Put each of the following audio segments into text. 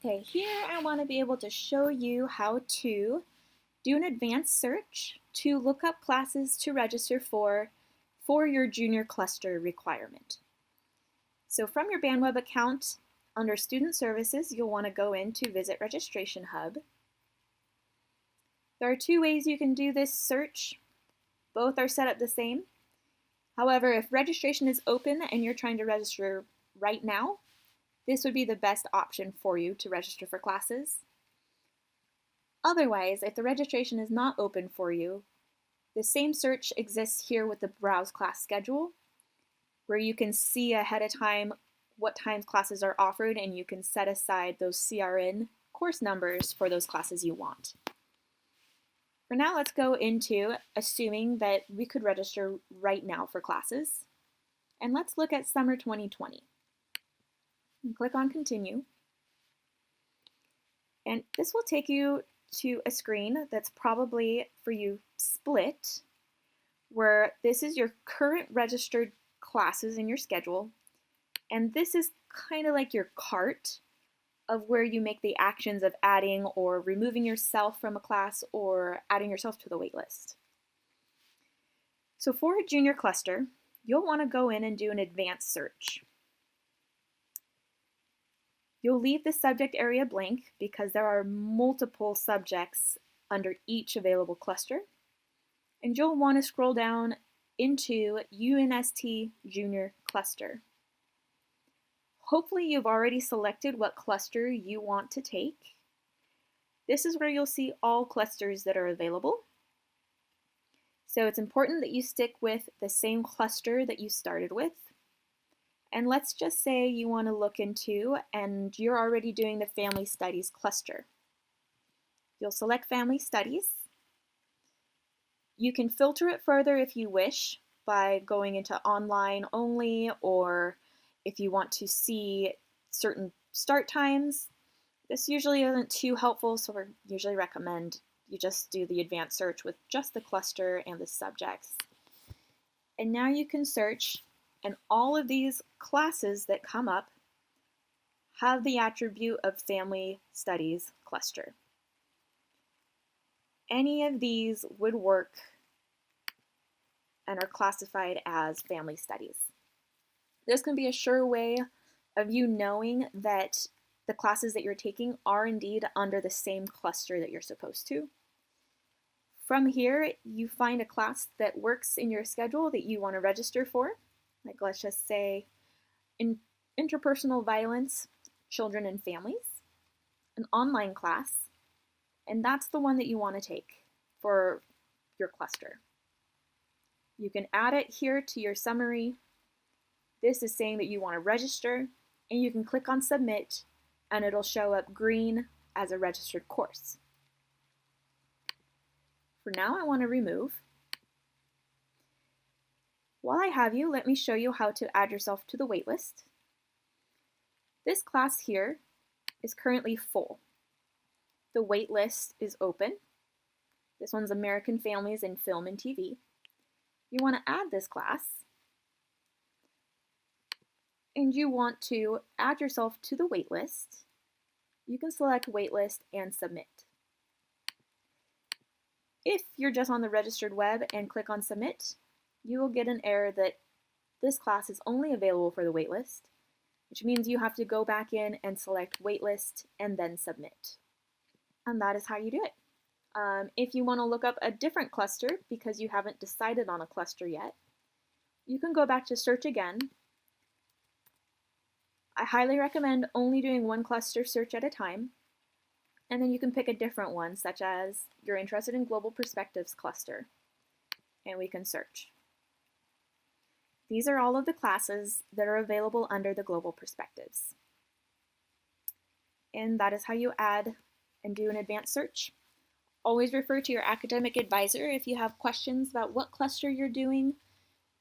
Okay, here I want to be able to show you how to do an advanced search to look up classes to register for your junior cluster requirement. So from your Banweb account, under Student Services, you'll want to go into Visit Registration Hub. There are two ways you can do this search. Both are set up the same. However, if registration is open and you're trying to register right now, this would be the best option for you to register for classes. Otherwise, if the registration is not open for you, the same search exists here with the Browse Class Schedule, where you can see ahead of time what times classes are offered and you can set aside those CRN course numbers for those classes you want. For now, let's go into assuming that we could register right now for classes. And let's look at summer 2020. And click on Continue. And this will take you to a screen that's probably for you split, where this is your current registered classes in your schedule, and this is kind of like your cart of where you make the actions of adding or removing yourself from a class or adding yourself to the wait list. So for a junior cluster, you'll want to go in and do an advanced search. You'll leave the subject area blank because there are multiple subjects under each available cluster. And you'll want to scroll down into UNST Junior Cluster. Hopefully you've already selected what cluster you want to take. This is where you'll see all clusters that are available. So it's important that you stick with the same cluster that you started with. And let's just say you want to look into, and you're already doing the Family Studies cluster. You'll select Family Studies. You can filter it further if you wish by going into online only, or if you want to see certain start times. This usually isn't too helpful, so we usually recommend you just do the advanced search with just the cluster and the subjects. And now you can search, and all of these classes that come up have the attribute of Family Studies cluster. Any of these would work and are classified as Family Studies. This can be a sure way of you knowing that the classes that you're taking are indeed under the same cluster that you're supposed to. From here, you find a class that works in your schedule that you want to register for. Like, let's just say interpersonal violence, children and families, an online class, and that's the one that you want to take for your cluster. You can add it here to your summary. This is saying that you want to register, and you can click on Submit, and it'll show up green as a registered course. For now, I want to remove. While I have you, let me show you how to add yourself to the waitlist. This class here is currently full. The waitlist is open. This one's American Families in Film and TV. You want to add this class, and you want to add yourself to the waitlist. You can select Waitlist and Submit. If you're just on the registered web and click on Submit, you will get an error that this class is only available for the waitlist, which means you have to go back in and select Waitlist and then Submit. And that is how you do it. If you want to look up a different cluster because you haven't decided on a cluster yet, you can go back to Search again. I highly recommend only doing one cluster search at a time, and then you can pick a different one, such as you're interested in Global Perspectives cluster, and we can search. These are all of the classes that are available under the Global Perspectives. And that is how you add and do an advanced search. Always refer to your academic advisor if you have questions about what cluster you're doing,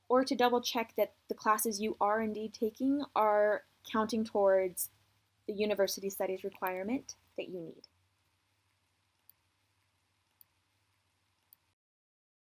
or to double check that the classes you are indeed taking are counting towards the university studies requirement that you need.